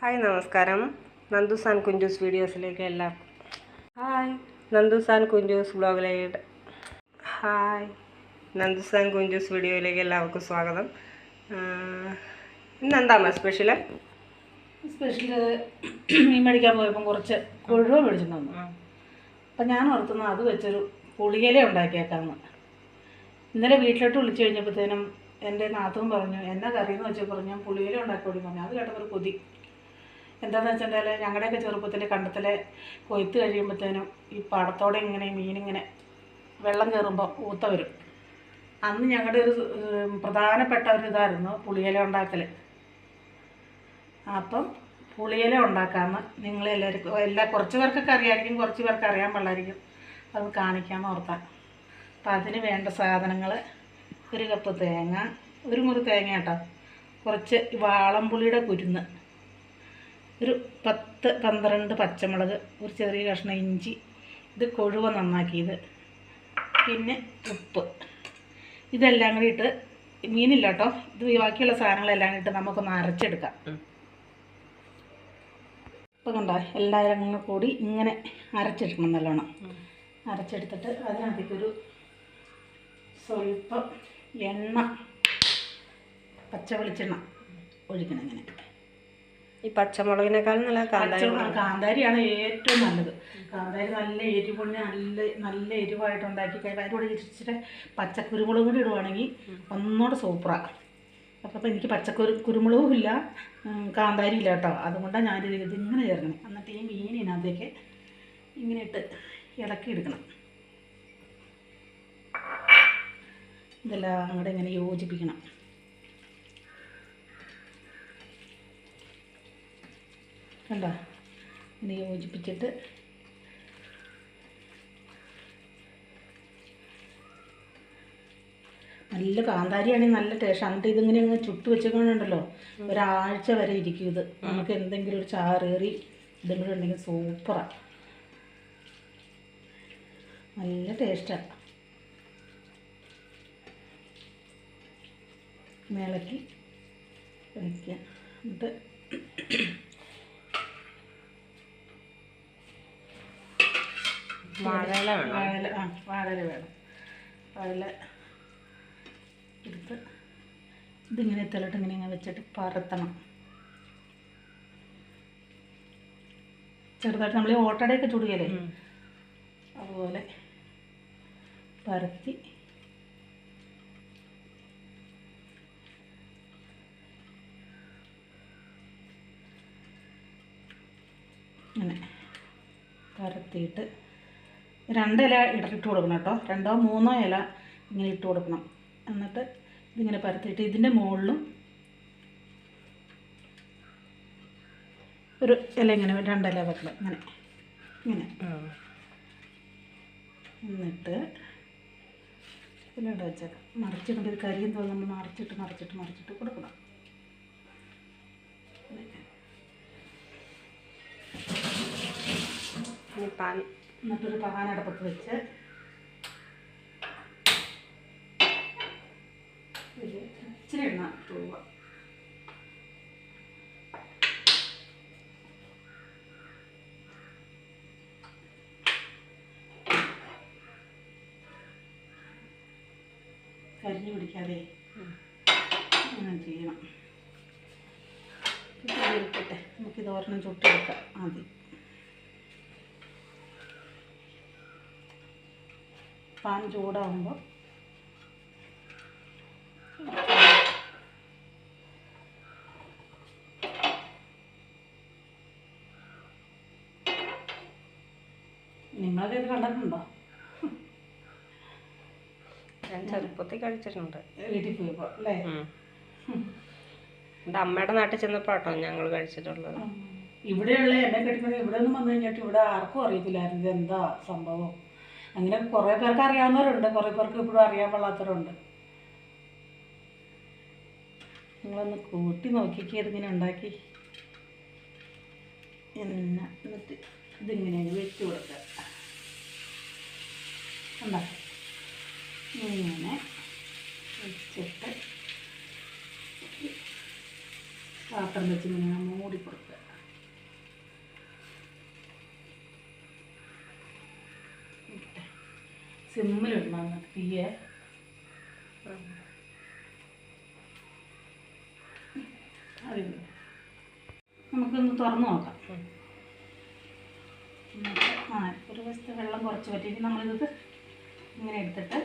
Hi നമസ്കാരം. Nandu's and Kunjus വീഡിയോസിലേക്ക് എല്ലാവർക്കും ഹായ്. നന്ദൂസ് ആൻഡ് കുഞ്ചൂസ് വ്ലോഗിലേക്ക് നന്ദൂസ് ആൻഡ് കുഞ്ചൂസ് വീഡിയോയിലേക്ക് എല്ലാവർക്കും സ്വാഗതം. ഇന്നെന്താ സ്പെഷ്യല്? മീൻ മേടിക്കാൻ പോയപ്പോൾ കുറച്ച് കൊഴുവ മേടിച്ചിട്ട് വന്നു. അപ്പം ഞാൻ ഓർത്തുന്നു അത് വെച്ചൊരു പുളിയില ഉണ്ടാക്കിയേക്കാന്ന്. ഇന്നലെ വീട്ടിലോട്ട് വിളിച്ചു കഴിഞ്ഞപ്പോഴത്തേനും എൻ്റെ നാത്തും പറഞ്ഞു എന്നാ കറിയെന്ന് വെച്ചാൽ പറഞ്ഞു ഞാൻ പുളിയില ഉണ്ടാക്കി കൊടുക്കും പറഞ്ഞു. അത് കേട്ടപ്പോൾ ഒരു കൊതി. എന്താണെന്ന് വെച്ചിട്ടുണ്ടെങ്കിൽ ഞങ്ങളുടെയൊക്കെ ചെറുപ്പത്തിൽ കണ്ടത്തിലെ കൊയ്ത്ത് കഴിയുമ്പോഴത്തേനും ഈ പടത്തോടെ ഇങ്ങനെ മീനിങ്ങനെ വെള്ളം കയറുമ്പോൾ ഊത്ത വരും. അന്ന് ഞങ്ങളുടെ ഒരു പ്രധാനപ്പെട്ട ഒരു ഇതായിരുന്നു പുളിയില ഉണ്ടാക്കൽ. അപ്പം പുളിയില ഉണ്ടാക്കാമെന്ന് നിങ്ങളെല്ലാവർക്കും കുറച്ച് പേർക്കൊക്കെ അറിയാമായിരിക്കും, കുറച്ച് പേർക്ക് അറിയാൻ പാടില്ലായിരിക്കും. അത് കാണിക്കാമെന്ന് ഓർത്താൻ. അപ്പം അതിന് വേണ്ട സാധനങ്ങൾ: ഒരു കപ്പ് തേങ്ങ, ഒരു മുറി തേങ്ങ കേട്ടോ, കുറച്ച് വാളംപുളിയുടെ കുരുന്ന്, ഒരു 10-12 പച്ചമുളക്, ഒരു ചെറിയ കഷ്ണം ഇഞ്ചി, ഇത് കൊഴുവ നന്നാക്കിയത്, പിന്നെ ഉപ്പ്. ഇതെല്ലാം കൂടി ഇട്ട്, മീനില്ല കേട്ടോ, ഇത് ബാക്കിയുള്ള സാധനങ്ങളെല്ലാം ഇട്ട് നമുക്കൊന്ന് അരച്ചെടുക്കാം. ഇപ്പം കണ്ടോ, എല്ലാവരും കൂടി ഇങ്ങനെ അരച്ചെടുക്കണം. നല്ലോണം അരച്ചെടുത്തിട്ട് അതിനകത്തേക്കൊരു സ്വല്പം എണ്ണ, പച്ച വെളിച്ചെണ്ണ ഒഴിക്കണം. ഇങ്ങനെ ഈ പച്ചമുളകിനേക്കാളും നല്ല കാന്താരിയാണ് ഏറ്റവും നല്ലത്. കാന്താരി നല്ല എരിവുണ്ട്, നല്ല എരിവായിട്ട് ഉണ്ടാക്കി കഴിയുമ്പോൾ അതിൻ്റെ കൂടെ ഇച്ചിരി പച്ചക്കുരുമുളക് കൂടി ഇടുവാണെങ്കിൽ ഒന്നുകൂടെ സൂപ്പറാണ്. അപ്പം എനിക്ക് കുരുമുളകും ഇല്ല, കാന്താരി ഇല്ല കേട്ടോ. അതുകൊണ്ടാണ് ഞാനിത് ഇങ്ങനെ ചേർക്കണം. എന്നിട്ട് ഈ മീനിനകത്തേക്ക് ഇങ്ങനെ ഇട്ട് ഇളക്കിയെടുക്കണം. ഇതെല്ലാം അങ്ങോട്ട് ഇങ്ങനെ യോജിപ്പിക്കണം. കണ്ടോ, ഇങ്ങനെ യോജിപ്പിച്ചിട്ട് നല്ല കാന്താരിയാണെങ്കിൽ നല്ല ടേസ്റ്റ്. എന്നിട്ട് ഇതിങ്ങനെ അങ്ങ് ചുട്ട് വെച്ചേക്കണുണ്ടല്ലോ, ഒരാഴ്ച വരെ ഇരിക്കും ഇത്. നമുക്ക് എന്തെങ്കിലും ഒരു ചാറേറി ഇതും കൂടെ ഉണ്ടെങ്കിൽ സൂപ്പറാണ്, നല്ല ടേസ്റ്റാണ്. ഇളക്കി വയ്ക്കുക. എന്നിട്ട് വാഴയില വേണം. വാഴയില എടുത്ത് ഇതിങ്ങനെ തിളട്ട് ഇങ്ങനെ വെച്ചിട്ട് പരത്തണം. ചെറുതായിട്ട് നമ്മൾ ഈ ഓട്ടടയൊക്കെ ചുടുകയല്ലേ, അതുപോലെ പരത്തി ഇങ്ങനെ പരത്തിയിട്ട് 2 ഇല ഇട്ട് കൊടുക്കണം കേട്ടോ. 2-3 ഇല ഇങ്ങനെ ഇട്ട് കൊടുക്കണം. എന്നിട്ട് ഇതിങ്ങനെ പരത്തിയിട്ട് ഇതിൻ്റെ മുകളിലും ഒരു ഇല ഇങ്ങനെ 2 ഇല വെക്കണം. ഇങ്ങനെ എന്നിട്ട് ഇതിലൂടെ വെച്ചേക്കാം. മറിച്ചിട്ട് ഇത് കരിയും തോന്നുന്നു. നമ്മൾ മറിച്ചിട്ട് കൊടുക്കണം. എന്നിട്ടൊരു പാൻ അടുപ്പത്ത് വെച്ച് ഇച്ചിരി എണ്ണ പോവുക. കരിഞ്ഞു പിടിക്കാതെ അങ്ങനെ ചെയ്യണം. ഇരിക്കട്ടെ, നമുക്കിത് ഒരെണ്ണം ചുട്ടെടുക്കാം. ആദ്യം പാൻ ചൂടാകുമ്പോൾ നിങ്ങളൊക്കെ ഇത് കണ്ടിട്ടുണ്ടോ? ഞാൻ ചെറുപ്പത്തിൽ കഴിച്ചിട്ടുണ്ട്, വീട്ടിൽ പോയപ്പോൾ അല്ലേ. എൻ്റെ അമ്മയുടെ നാട്ടിൽ ചെന്നപ്പോൾ കേട്ടോ ഞങ്ങൾ കഴിച്ചിട്ടുള്ളത്. ഇവിടെയുള്ള എന്നെ കെട്ടിക്കുന്നത് ഇവിടെ ഒന്നും വന്നു കഴിഞ്ഞിട്ട് ഇവിടെ ആർക്കും അറിയത്തില്ലായിരുന്നു ഇതെന്താ സംഭവം. അങ്ങനെ കുറേ പേർക്ക് അറിയാവുന്നവരുണ്ട്, കുറേ പേർക്ക് ഇപ്പോഴും അറിയാൻ പാടാത്തവരുണ്ട്. നിങ്ങളൊന്ന് കൂട്ടി നോക്കിക്കേ ഇതിങ്ങനെ ഉണ്ടാക്കി. എന്നിട്ട് ഇതിങ്ങനെ വെച്ച് കൊടുക്കുക. ഉണ്ടാക്കി ഇങ്ങനെ വെച്ചിട്ട് പാത്രം വെച്ച് ഇങ്ങനെ മൂടി കൊടുക്കുക. സിമ്മിലിടണം തീയെ. അതില്ല, നമുക്കൊന്ന് തുറന്ന് നോക്കാം. ആ ഒരു വശത്തെ വെള്ളം കുറച്ച് പറ്റിയിട്ട് നമ്മളിത് ഇങ്ങനെ എടുത്തിട്ട്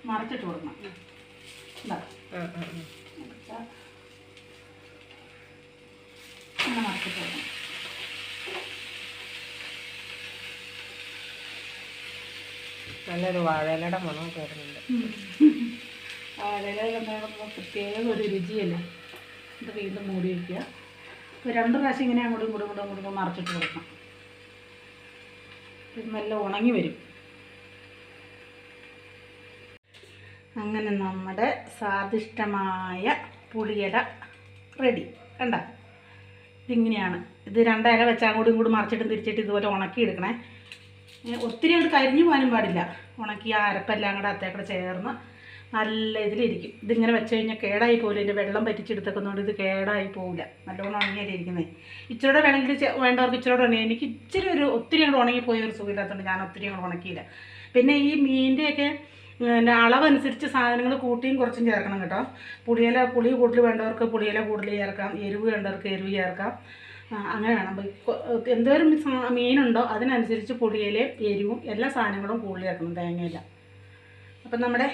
മറിച്ചിട്ട് കൊടുക്കണം. ഇതാ ഇങ്ങനെ മറിച്ചിട്ട് കൊടുക്കണം. നല്ലൊരു വാഴയിലയുടെ മണമൊക്കെ വരുന്നുണ്ട്. വാഴയില കണ്ടാകുമ്പോൾ പ്രത്യേക ഒരു രുചിയല്ലേ. ഇത് വീണ്ടും മൂടി വയ്ക്കുക. ഒരു 2 പ്രാവശ്യം ഇങ്ങനെ അങ്ങോട്ടും ഇങ്ങോട്ടും മറിച്ചിട്ട് കൊടുക്കണം. ഇത് നല്ല ഉണങ്ങി വരും. അങ്ങനെ നമ്മുടെ സ്വാദിഷ്ടമായ പുളിയില റെഡി. കണ്ട, ഇതിങ്ങനെയാണ്. ഇത് 2 ഇല വെച്ച് അങ്ങോട്ടും ഇങ്ങോട്ടും മറിച്ചിട്ടും തിരിച്ചിട്ട് ഇതുപോലെ ഉണക്കിയെടുക്കണേ. ഒത്തിരി അങ്ങോട്ട് കരിഞ്ഞു പോകാനും പാടില്ല. ഉണക്കി ആ അരപ്പെല്ലാം കൂടെ അത്തേക്കൂടെ ചേർന്ന് നല്ല ഇതിലിരിക്കും. ഇതിങ്ങനെ വെച്ച് കഴിഞ്ഞാൽ കേടായി പോകില്ല. ഇതിൻ്റെ വെള്ളം പറ്റിച്ചെടുത്തേക്കുന്നതുകൊണ്ട് ഇത് കേടായി പോകില്ല. നല്ലോണം ഉണങ്ങിയല്ലേ ഇരിക്കുന്നത്. ഇച്ചിരി വേണമെങ്കിൽ വേണ്ടവർക്ക് ഇച്ചിരി ഉണങ്ങി. എനിക്ക് ഇച്ചിരി ഒത്തിരി അങ്ങോട്ട് ഉണങ്ങിപ്പോയ ഒരു സുഖമില്ലാത്തതുകൊണ്ട് ഞാൻ ഒത്തിരി അങ്ങോട്ട് ഉണക്കിയില്ല. പിന്നെ ഈ മീനിൻ്റെയൊക്കെ അളവനുസരിച്ച് സാധനങ്ങൾ കൂട്ടിയും കുറച്ചും ചേർക്കണം കേട്ടോ. പുളി കൂടുതൽ വേണ്ടവർക്ക് പുളിയില കൂടുതൽ ചേർക്കാം, എരിവ് വേണ്ടവർക്ക് എരിവ് ചേർക്കാം. അങ്ങനെ വേണം. എന്തോരം മീനുണ്ടോ അതിനനുസരിച്ച് പുളിയിലയും എരിവും എല്ലാ സാധനങ്ങളും കൂടുതൽ ചേർക്കണം, തേങ്ങയില്ല. അപ്പം നമ്മുടെ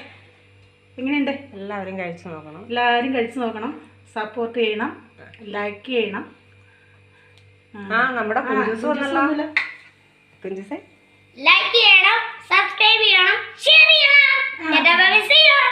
എങ്ങനെയുണ്ട്? എല്ലാവരും കഴിച്ചു നോക്കണം. എല്ലാവരും കഴിച്ചു നോക്കണം. സപ്പോർട്ട് ചെയ്യണം, ലൈക്ക് ചെയ്യണം. നമ്മുടെ കുഞ്ചൂസ് വന്നല്ലോ. കുഞ്ചൂസേ ലൈക്ക് ചെയ്യണം, സബ്സ്ക്രൈബ് ചെയ്യണം, ഷെയർ ചെയ്യണം.